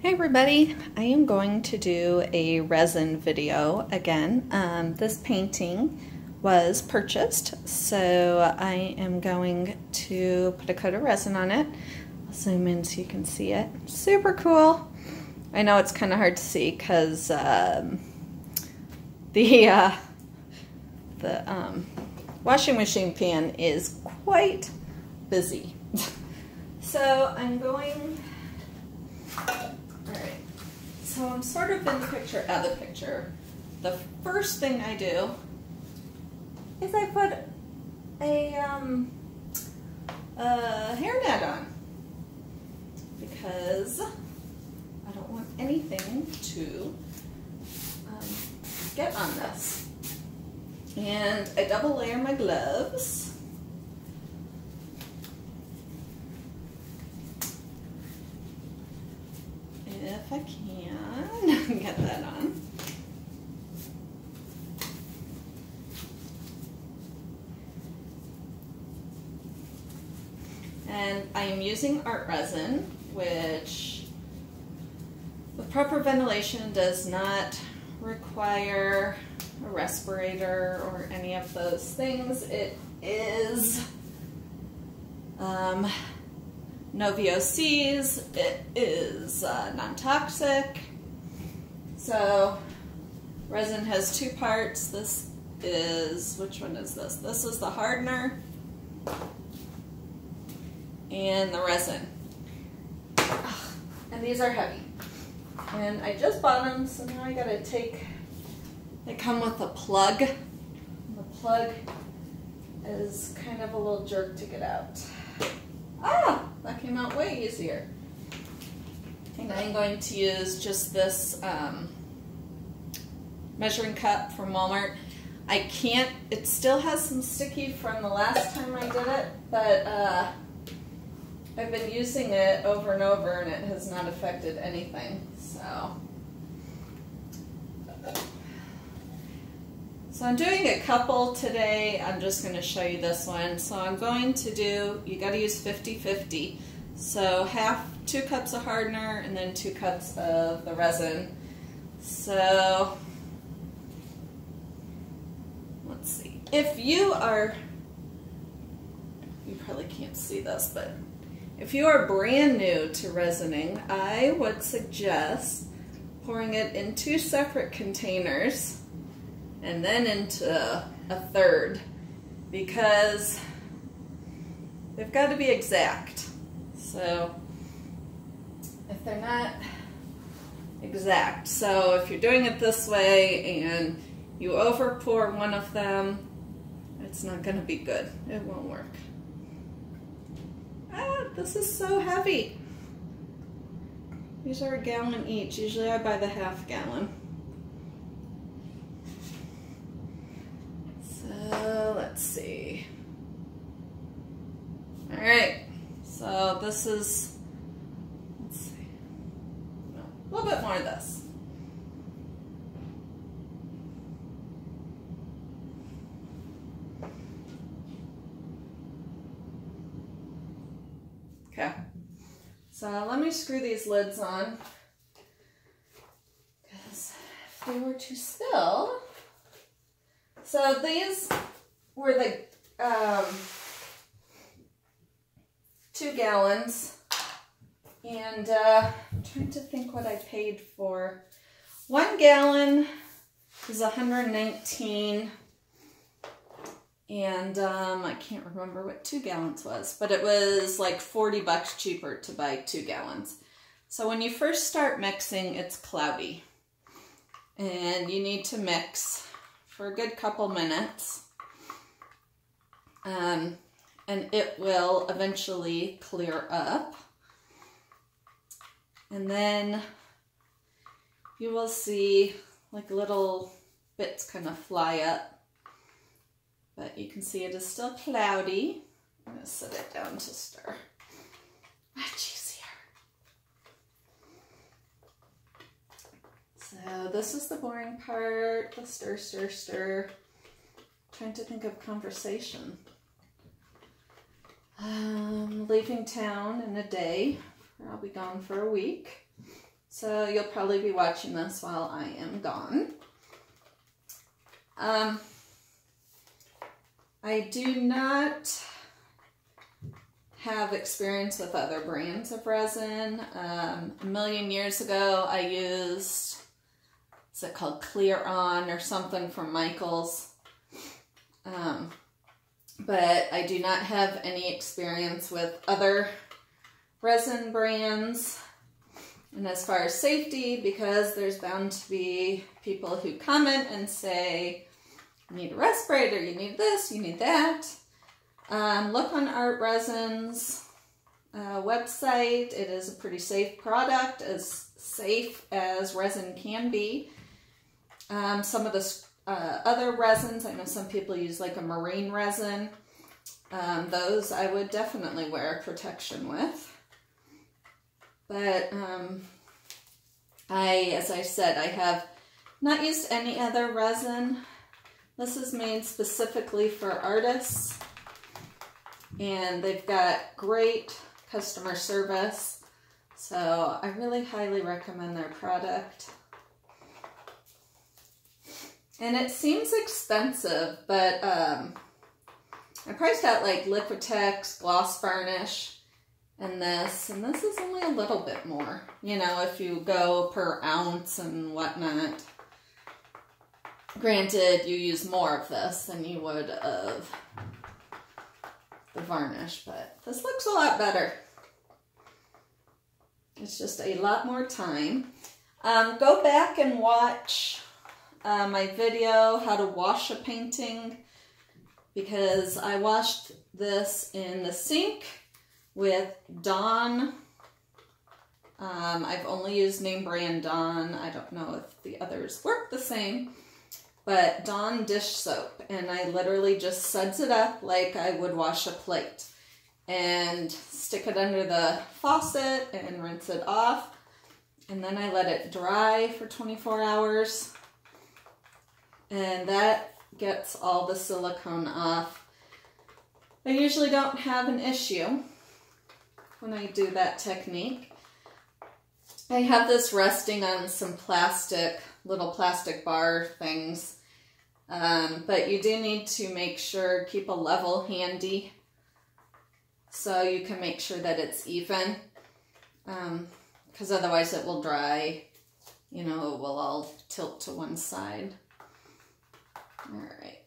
Hey everybody, I am going to do a resin video again. This painting was purchased, so I am going to put a coat of resin on it. I'll zoom in so you can see it. Super cool. I know it's kind of hard to see because the washing machine pan is quite busy. So I'm going... Alright, so I'm sort of in the picture, out of the picture. The first thing I do is I put a hairnet on because I don't want anything to get on this. And I double layer my gloves. If I can get that on. And I am using Art Resin, which with proper ventilation does not require a respirator or any of those things. It is no VOCs, it is non-toxic. So resin has two parts. This is, which one is this? This is the hardener and the resin. And these are heavy. And I just bought them, so now I gotta take, they come with a plug. And the plug is kind of a little jerk to get out. Ah! That came out way easier. And I'm going to use just this measuring cup from Walmart. I can't, it still has some sticky from the last time I did it, but I've been using it over and over and it has not affected anything, so. So I'm doing a couple today. I'm just going to show you this one. So I'm going to do, you got to use 50-50. So two cups of hardener and then 2 cups of the resin. So let's see. If you are, you probably can't see this, but if you are brand new to resining, I would suggest pouring it in 2 separate containers and then into a third, because they've got to be exact. So if they're not exact, so if you're doing it this way and you over pour one of them, it's not going to be good. It won't work. Ah, this is so heavy. These are 1 gallon each. Usually I buy the ½ gallon. So let's see. All right, so this is, let's see, no, a little bit more of this. Okay, so let me screw these lids on, because if they were to spill. So these were the 2 gallons, and I'm trying to think what I paid for. 1 gallon is $119, and I can't remember what 2 gallons was, but it was like 40 bucks cheaper to buy 2 gallons. So when you first start mixing, it's cloudy, and you need to mix for a good couple minutes, and it will eventually clear up, and then you will see like little bits kind of fly up, but you can see it is still cloudy. I'm going to set it down to stir. Much easier. So this is the boring part, the stir, stir, stir. Trying to think of conversation. Leaving town in a day. I'll be gone for a week. So you'll probably be watching this while I am gone. I do not have experience with other brands of resin. A million years ago I used, what's it called, Clear On or something from Michaels. But I do not have any experience with other resin brands. And as far as safety, because there's bound to be people who comment and say, you need a respirator, you need this, you need that. Look on Art Resin's website. It is a pretty safe product, as safe as resin can be. Some of the other resins, I know some people use like a marine resin. Those I would definitely wear protection with. But as I said, I have not used any other resin. This is made specifically for artists, and they've got great customer service, so I really highly recommend their product. And it seems expensive, but I priced out like Liquitex, Gloss Varnish, and this is only a little bit more, you know, if you go per ounce and whatnot. Granted, you use more of this than you would of the varnish, but this looks a lot better. It's just a lot more time. Go back and watch my video, how to wash a painting, because I washed this in the sink with Dawn. I've only used name brand Dawn. I don't know if the others work the same, but Dawn dish soap. And I literally just suds it up like I would wash a plate and stick it under the faucet and rinse it off. And then I let it dry for 24 hours. And that gets all the silicone off. I usually don't have an issue when I do that technique. I have this resting on some little plastic bar things, but you do need to make sure, keep a level handy so you can make sure that it's even, because otherwise it will dry, you know, it will all tilt to one side. All right.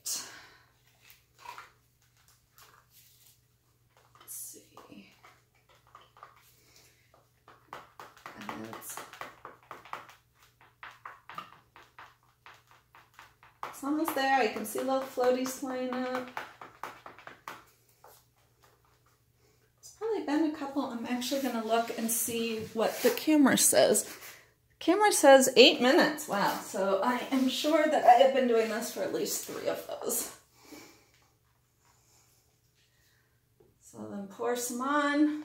It's almost there. I can see little floaties flying up. It's probably been a couple. I'm actually going to look and see what the camera says. The camera says 8 minutes. Wow. So I am sure that I have been doing this for at least 3 of those. So then pour some on.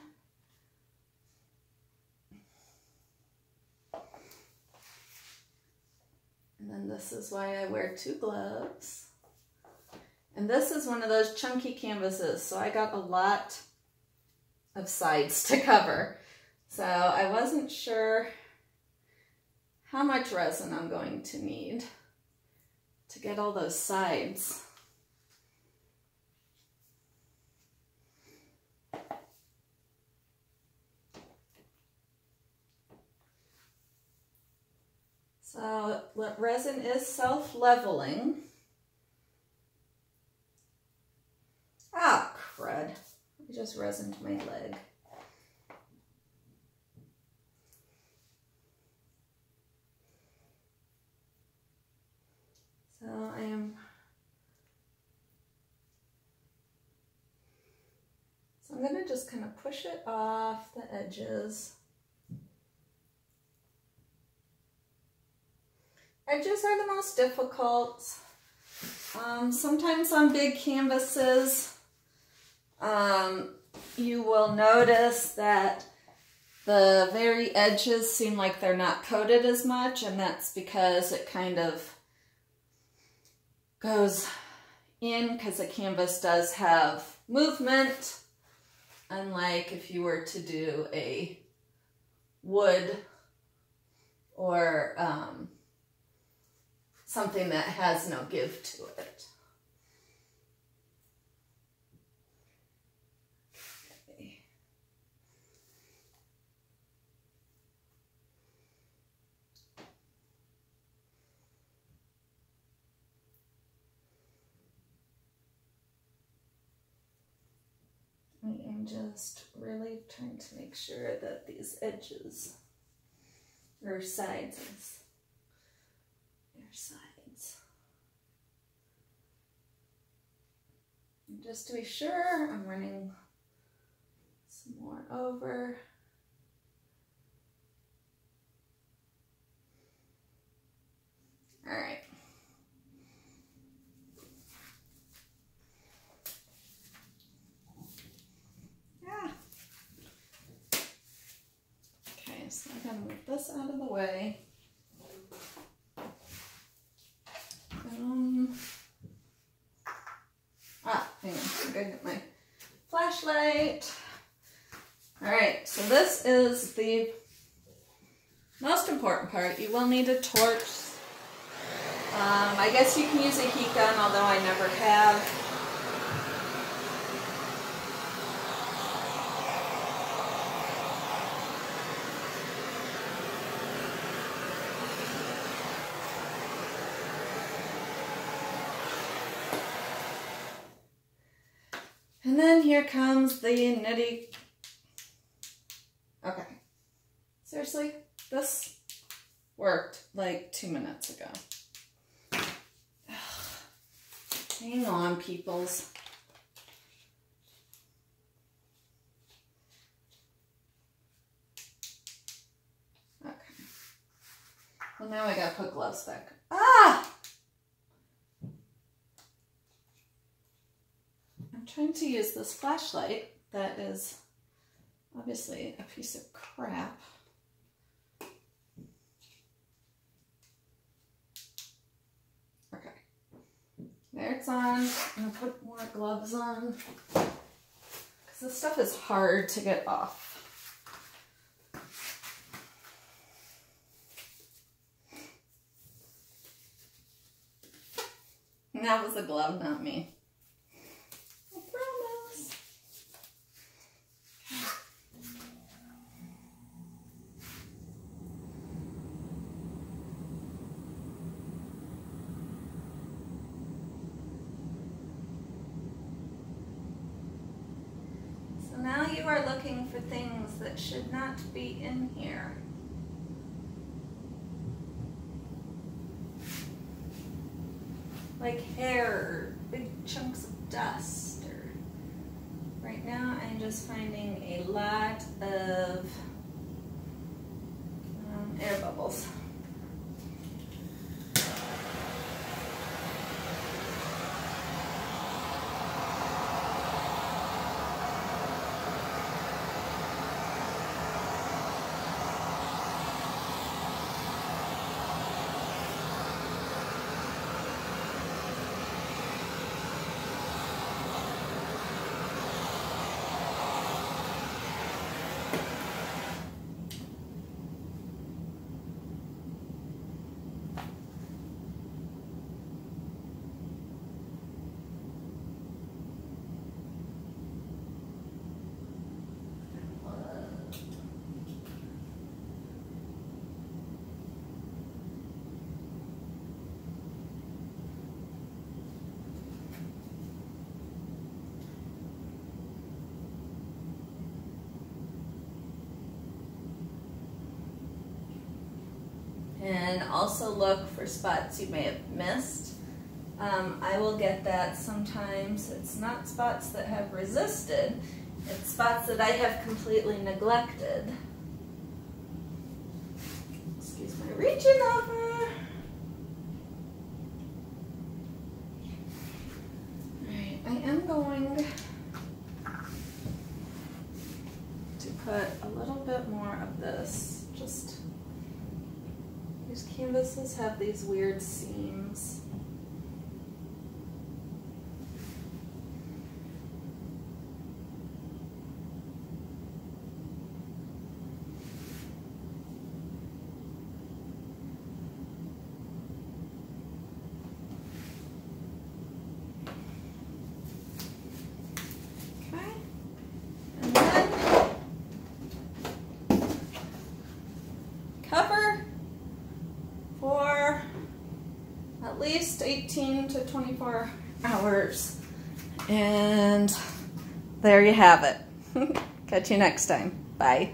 And then this is why I wear 2 gloves. And this is one of those chunky canvases, so I got a lot of sides to cover. So I wasn't sure how much resin I'm going to need to get all those sides. So resin is self-leveling. Ah, crud. I just resined my leg. So I'm going to just kind of push it off the edges. Edges are the most difficult. Sometimes on big canvases, you will notice that the very edges seem like they're not coated as much, and that's because it kind of goes in, because the canvas does have movement, unlike if you were to do a wood or something that has no give to it. Okay. I am just really trying to make sure that these edges or sides, and just to be sure, I'm running some more over. All right. Okay, so I'm gonna move this out of the way. Hang on, I'm gonna get my flashlight. All right, so this is the most important part. You will need a torch. I guess you can use a heat gun, although I never have. And then here comes the nitty. Okay. Seriously, this worked like 2 minutes ago. Hang on, peoples. Okay. Well, now I gotta put gloves back. Ah! I'm trying to use this flashlight that is obviously a piece of crap. Okay. There it's on. I'm gonna put more gloves on because this stuff is hard to get off. And that was the glove, not me. I promise. So now you are looking for things that should not be in here. Like hair or big chunks of dust. Or right now I'm just finding a lot of air bubbles. And also look for spots you may have missed. I will get that sometimes. It's not spots that have resisted, it's spots that I have completely neglected. Excuse my reaching over. Alright, I am going to put a little bit more of this. Just these canvases have these weird seams. least 18 to 24 hours. And there you have it. Catch you next time. Bye.